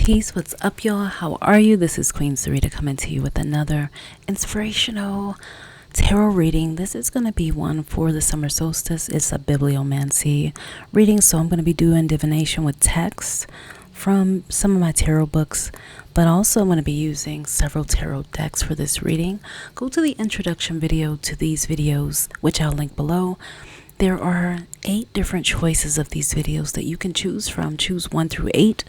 Peace, what's up, y'all? How are you? This is Queen Sarita coming to you with another inspirational tarot reading. This is going to be one for the Summer Solstice. It's a Bibliomancy reading, so I'm going to be doing divination with text from some of my tarot books, but also I'm going to be using several tarot decks for this reading. Go to the introduction video to these videos, which I'll link below. There are 8 different choices of these videos that you can choose from. Choose 1 through 8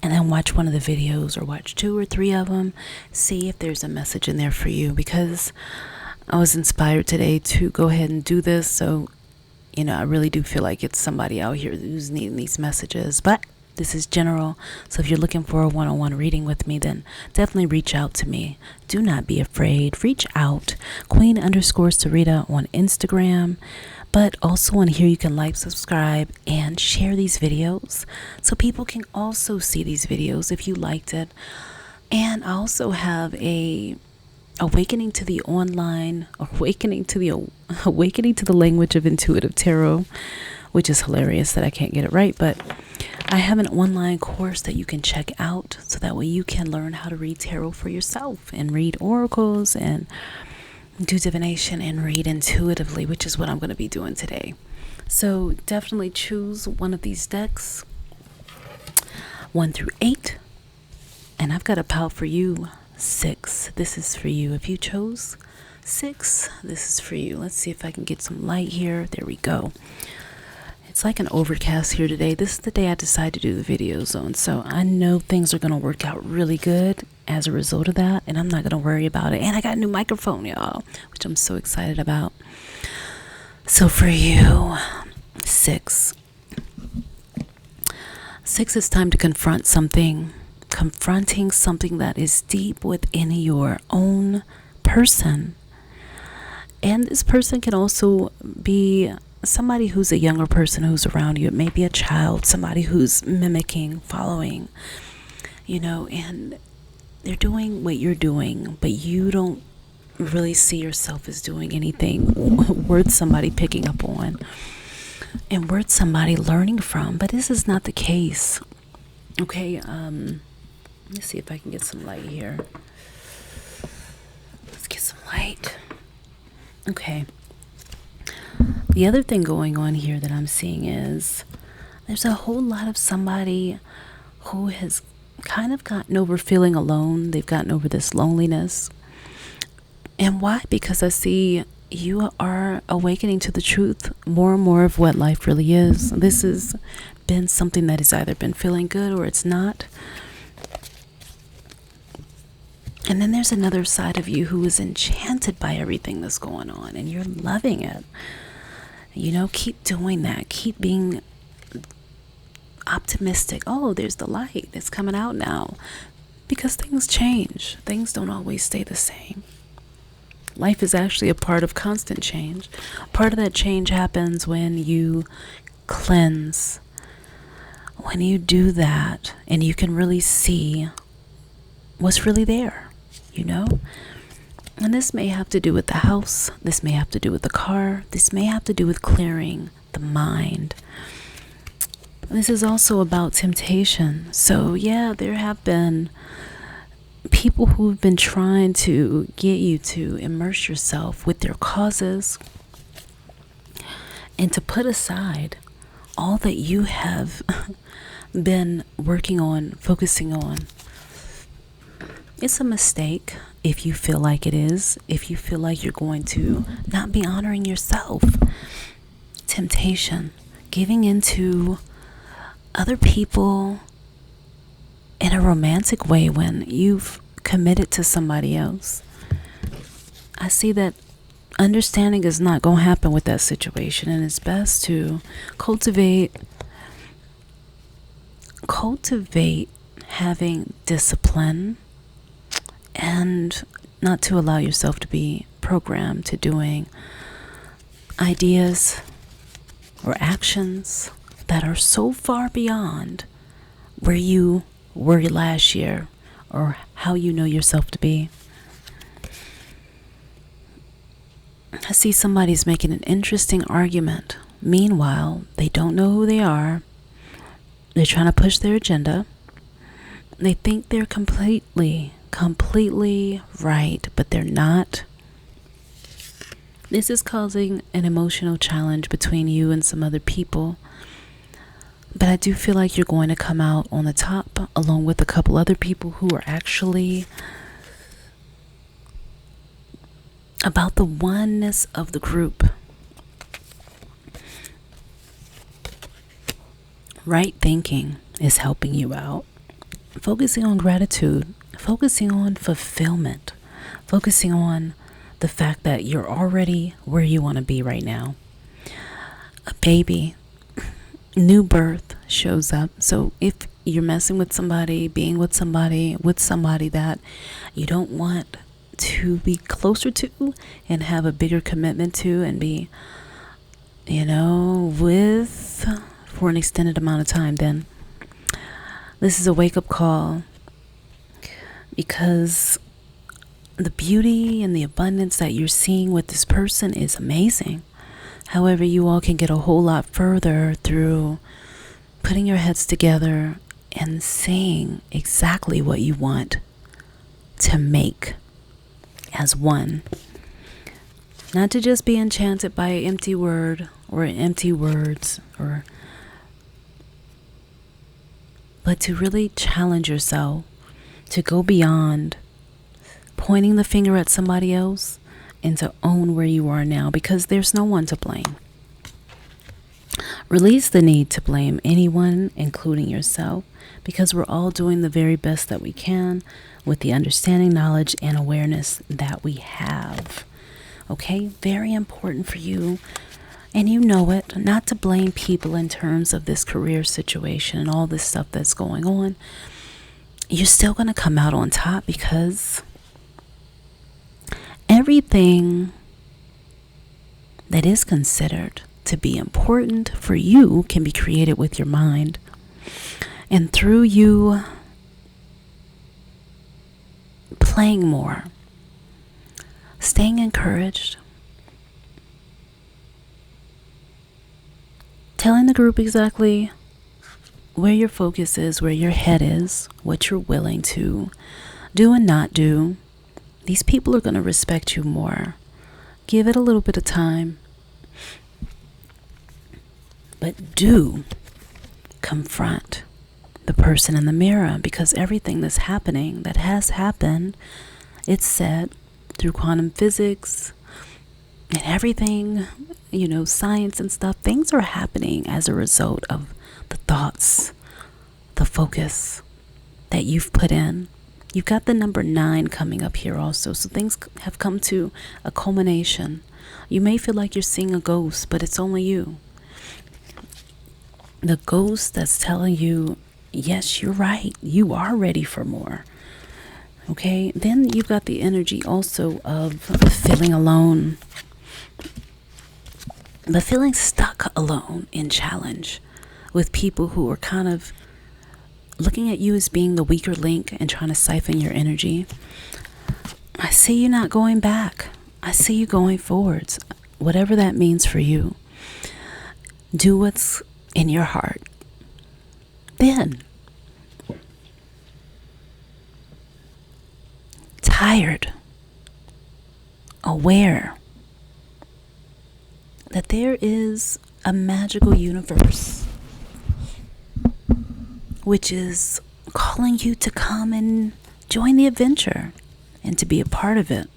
and then watch one of the videos, or watch 2 or 3 of them. See if there's a message in there for you, because I was inspired today to go ahead and do this. So, I really do feel like it's somebody out here who's needing these messages. But this is general. So if you're looking for a one-on-one reading with me, then definitely reach out to me. Do not be afraid. Reach out. Queen_Sarita on Instagram. But also on here, you can like, subscribe, and share these videos so people can also see these videos if you liked it. And I also have a awakening to the language of intuitive tarot, which is hilarious that I can't get it right. But I have an online course that you can check out, so that way you can learn how to read tarot for yourself and read oracles and do divination and read intuitively, which is what I'm going to be doing today. So definitely choose one of these decks, 1 through 8, and I've got a pile for you, 6. This is for you. If you chose 6, this is for you. Let's see if I can get some light here. There we go. It's like an overcast here today. This is the day I decided to do the video zone, so I know things are going to work out really good as a result of that, and I'm not going to worry about it. And I got a new microphone, y'all, which I'm so excited about. So for you, 6. 6 is time to confronting something that is deep within your own person. And this person can also be somebody who's a younger person who's around you. It may be a child, somebody who's mimicking, following, and they're doing what you're doing, but you don't really see yourself as doing anything worth somebody picking up on and worth somebody learning from. But this is not the case. Okay, let's see if I can get some light here. Let's get some light. Okay. The other thing going on here that I'm seeing is there's a whole lot of somebody who has kind of gotten over feeling alone. They've gotten over this loneliness. And why? Because I see you are awakening to the truth more and more of what life really is. This has been something that has either been feeling good or it's not. And then there's another side of you who is enchanted by everything that's going on, and you're loving it. Keep doing that. Keep being optimistic. Oh, there's the light that's coming out now. Because things change. Things don't always stay the same. Life is actually a part of constant change. Part of that change happens when you cleanse. When you do that, and you can really see what's really there, And this may have to do with the house. This may have to do with the car. This may have to do with clearing the mind. This is also about temptation. So yeah, there have been people who've been trying to get you to immerse yourself with their causes and to put aside all that you have been working on, focusing on. It's a mistake if you feel like it is, if you feel like you're going to not be honoring yourself. Temptation, giving into other people in a romantic way when you've committed to somebody else. I see that understanding is not going to happen with that situation, and it's best to cultivate having discipline, and not to allow yourself to be programmed to doing ideas or actions that are so far beyond where you were last year or how you know yourself to be. I see somebody's making an interesting argument. Meanwhile, they don't know who they are. They're trying to push their agenda. They think they're completely right, but they're not. This is causing an emotional challenge between you and some other people. But I do feel like you're going to come out on the top along with a couple other people who are actually about the oneness of the group. Right thinking is helping you out. Focusing on gratitude, focusing on fulfillment, focusing on the fact that you're already where you want to be right now. A baby, new birth shows up. So if you're messing with somebody, being with somebody that you don't want to be closer to and have a bigger commitment to and be, with for an extended amount of time, then this is a wake-up call, because the beauty and the abundance that you're seeing with this person is amazing. However, you all can get a whole lot further through putting your heads together and saying exactly what you want to make as one. Not to just be enchanted by an empty word or empty words, but to really challenge yourself to go beyond pointing the finger at somebody else and to own where you are now, because there's no one to blame. Release the need to blame anyone, including yourself, because we're all doing the very best that we can with the understanding, knowledge, and awareness that we have. Okay? Very important for you. And you know it, not to blame people in terms of this career situation and all this stuff that's going on. You're still going to come out on top, because everything that is considered to be important for you can be created with your mind. And through you playing more, staying encouraged, telling the group exactly where your focus is, where your head is, what you're willing to do and not do, these people are going to respect you more. Give it a little bit of time. But do confront the person in the mirror, because everything that's happening, that has happened, it's said through quantum physics and everything, science and stuff, things are happening as a result of the thoughts, the focus that you've put in. You've got the number 9 coming up here also. So things have come to a culmination. You may feel like you're seeing a ghost, but it's only you. The ghost that's telling you, yes, you're right. You are ready for more. Okay? Then you've got the energy also of feeling alone, but feeling stuck alone in challenge with people who are kind of looking at you as being the weaker link and trying to siphon your energy. I see you not going back. I see you going forwards. Whatever that means for you. Do what's in your heart. Then, tired, aware that there is a magical universe which is calling you to come and join the adventure and to be a part of it.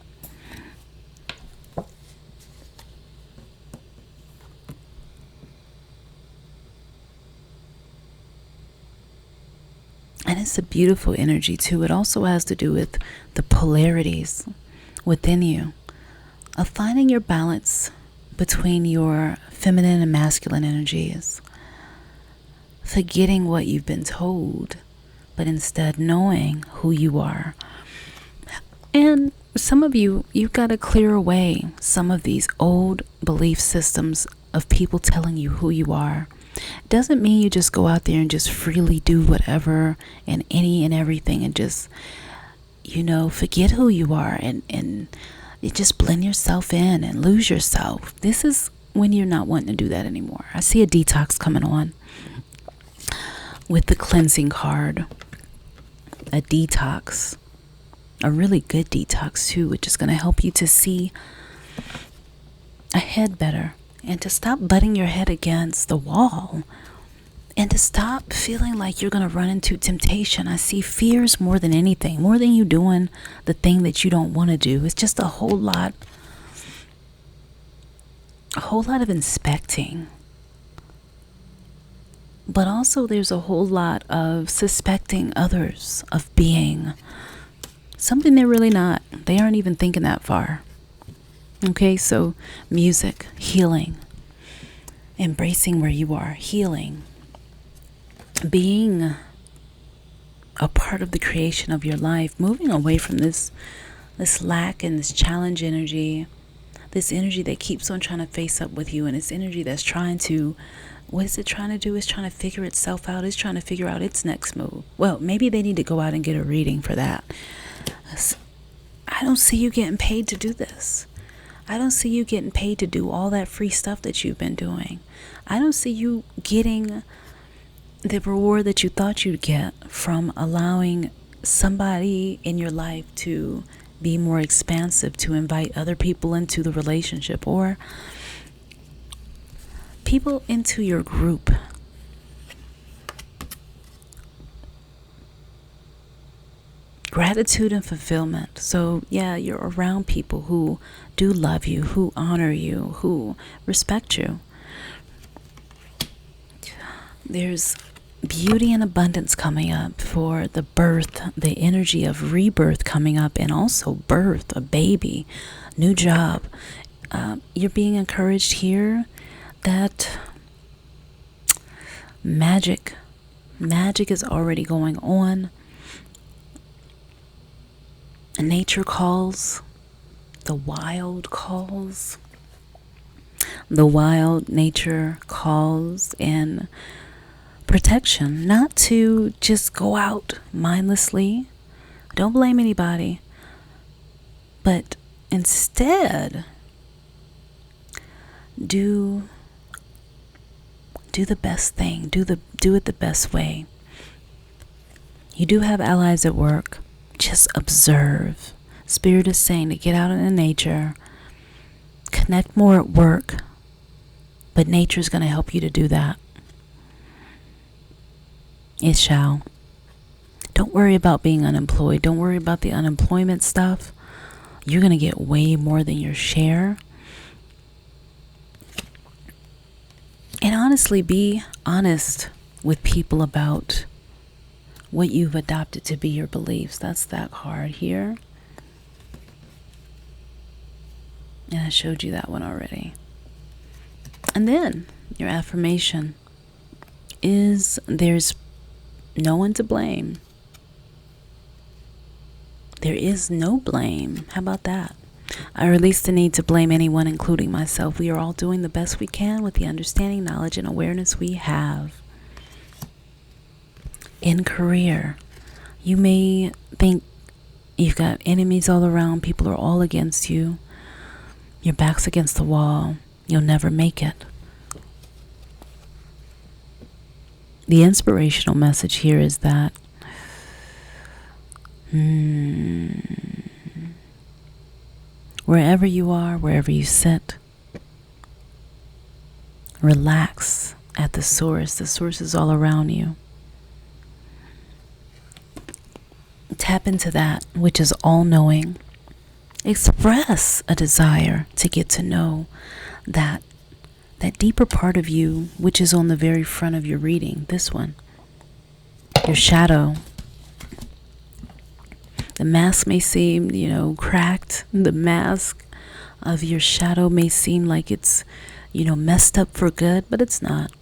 And it's a beautiful energy too. It also has to do with the polarities within you, of finding your balance between your feminine and masculine energies. Forgetting what you've been told, but instead knowing who you are. And some of you, you've got to clear away some of these old belief systems of people telling you who you are. It doesn't mean you just go out there and just freely do whatever and any and everything and just, forget who you are and you just blend yourself in and lose yourself. This is when you're not wanting to do that anymore. I see a detox coming on with the cleansing card. a detox, a really good detox too, which is going to help you to see ahead better and to stop butting your head against the wall and to stop feeling like you're going to run into temptation. I see fears more than anything, more than you doing the thing that you don't want to do. It's just a whole lot of inspecting. But also there's a whole lot of suspecting others of being something they're really not. They aren't even thinking that far. Okay, so music, healing, embracing where you are, healing, being a part of the creation of your life, moving away from this lack and this challenge energy, this energy that keeps on trying to face up with you, and this energy that's trying to, what is it trying to do? It's trying to figure itself out. It's trying to figure out its next move. Well, maybe they need to go out and get a reading for that. I don't see you getting paid to do this. I don't see you getting paid to do all that free stuff that you've been doing. I don't see you getting the reward that you thought you'd get from allowing somebody in your life to be more expansive, to invite other people into the relationship or people into your group. Gratitude and fulfillment. So yeah, you're around people who do love you, who honor you, who respect you. There's beauty and abundance coming up for the birth, the energy of rebirth coming up, and also birth, a baby, new job. You're being encouraged here that magic is already going on. Nature calls, the wild calls, the wild nature calls, and protection, not to just go out mindlessly. Don't blame anybody, but instead do the best thing, do it the best way. You do have allies at work. Just observe. Spirit is saying to get out into nature, connect more at work, but nature is going to help you to do that. It shall. Don't worry about being unemployed. Don't worry about the unemployment stuff. You're going to get way more than your share. And honestly, be honest with people about what you've adopted to be your beliefs. That's that card here. And I showed you that one already. And then your affirmation is there's no one to blame. There is no blame. How about that? I release the need to blame anyone, including myself. We are all doing the best we can with the understanding, knowledge, and awareness we have. In career, you may think you've got enemies all around. People are all against you. Your back's against the wall. You'll never make it. The inspirational message here is that wherever you are, wherever you sit, relax at the source. The source is all around you. Tap into that which is all-knowing. Express a desire to get to know that deeper part of you, which is on the very front of your reading, this one, your shadow. The mask may seem, cracked. The mask of your shadow may seem like it's, messed up for good, but it's not.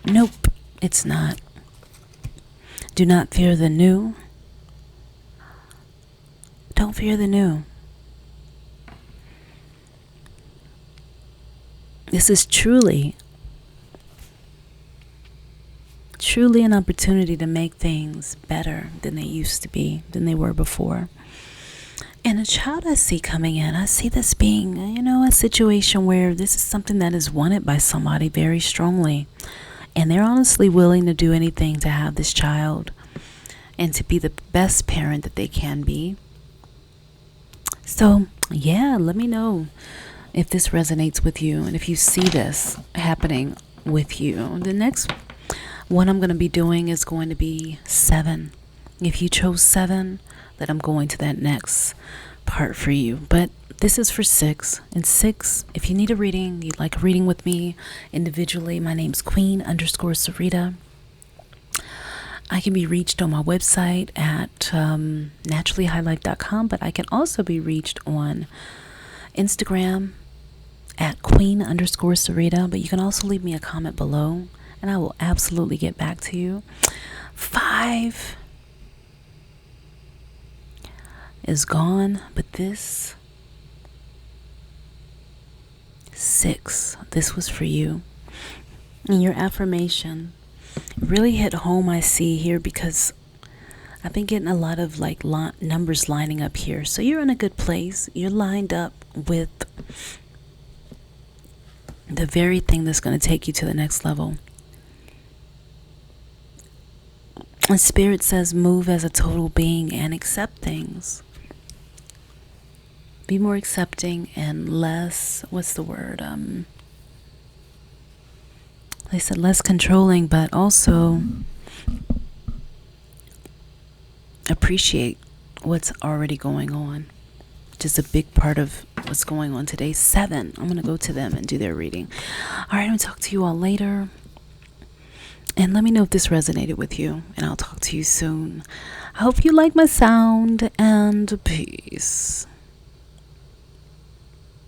Nope, it's not. Do not fear the new. Don't fear the new. This is truly an opportunity to make things better than they used to be, than they were before. And a child I see coming in, I see this being, a situation where this is something that is wanted by somebody very strongly. And they're honestly willing to do anything to have this child. and to be the best parent that they can be. So, yeah, let me know if this resonates with you and if you see this happening with you. The next one I'm going to be doing is going to be 7. If you chose 7, then I'm going to that next part for you. But this is for 6. And 6, if you need a reading, you'd like a reading with me individually, my name's Queen_Sarita. I can be reached on my website at naturallyhighlife.com, but I can also be reached on Instagram at Queen_Sarita. But you can also leave me a comment below, and I will absolutely get back to you. 5 is gone, but this 6, this was for you. And your affirmation really hit home, I see here, because I've been getting a lot of like numbers lining up here. So you're in a good place. You're lined up with the very thing that's going to take you to the next level. And Spirit says move as a total being and accept things. Be more accepting and less, what's the word? They said less controlling, but also appreciate what's already going on, which is a big part of what's going on today. 7, I'm going to go to them and do their reading. All right, I'm going to talk to you all later. And let me know if this resonated with you, and I'll talk to you soon. I hope you like my sound, and peace.